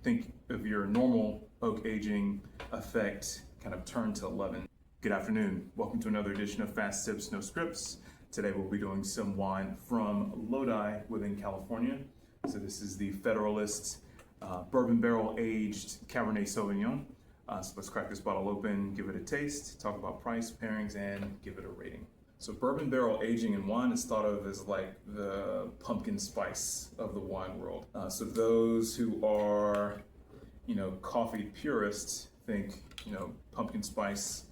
think of your normal oak aging effect kind of turned to 11. Good afternoon. Welcome to another edition of Fast Sips, No Scripts. Today we'll be doing some wine from Lodi within California. So this is the Federalist Bourbon Barrel Aged Cabernet Sauvignon. So let's crack this bottle open, give it a taste, talk about price, pairings, and give it a rating. So bourbon barrel aging in wine is thought of as like the pumpkin spice of the wine world. So those who are, coffee purists think, pumpkin spice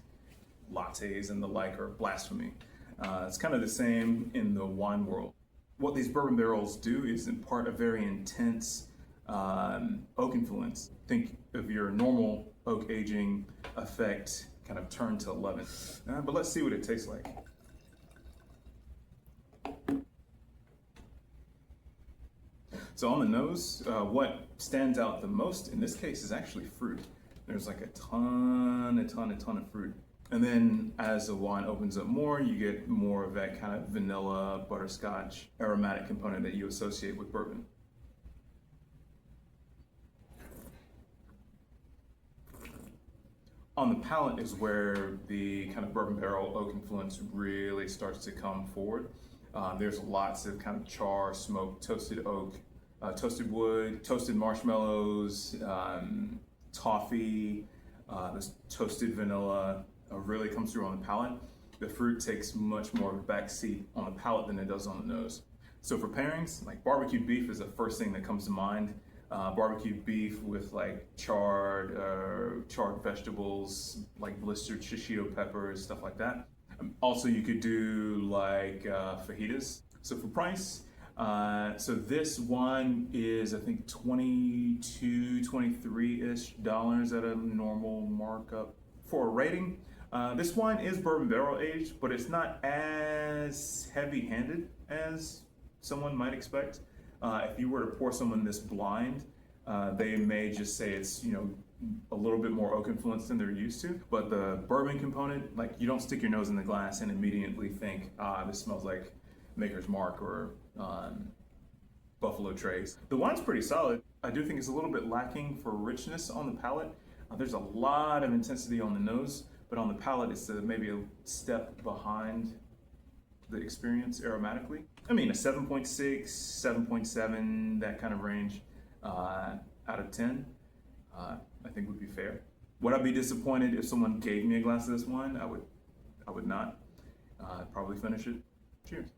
lattes and the like are blasphemy. It's kind of the same in the wine world. What these bourbon barrels do is impart a very intense oak influence. Think of your normal oak aging effect kind of turned to 11. But let's see what it tastes like. So on the nose, what stands out the most in this case is actually fruit. There's like a ton of fruit. And then as the wine opens up more, you get more of that kind of vanilla, butterscotch, aromatic component that you associate with bourbon. On the palate is where the kind of bourbon barrel oak influence really starts to come forward. There's lots of kind of char, smoke, toasted oak, toasted wood, toasted marshmallows, toffee, this toasted vanilla really comes through on the palate. The fruit takes much more of a backseat on the palate than it does on the nose. So for pairings, like barbecue beef is the first thing that comes to mind. Barbecue beef with like charred vegetables, like blistered shishito peppers, stuff like that. Also, you could do like fajitas. So for price, so this wine is I think $22, $23-ish at a normal markup. For a rating, this wine is bourbon barrel aged, but it's not as heavy-handed as someone might expect. If you were to pour someone this blind, they may just say it's a little bit more oak influence than they're used to. But the bourbon component, like you don't stick your nose in the glass and immediately think, this smells like Maker's Mark or Buffalo Trace. The wine's pretty solid. I do think it's a little bit lacking for richness on the palate. There's a lot of intensity on the nose, but on the palate it's maybe a step behind the experience aromatically. I mean, a 7.6, 7.7, that kind of range out of 10, I think would be fair. Would I be disappointed if someone gave me a glass of this wine? I would not. I'd probably finish it. Cheers.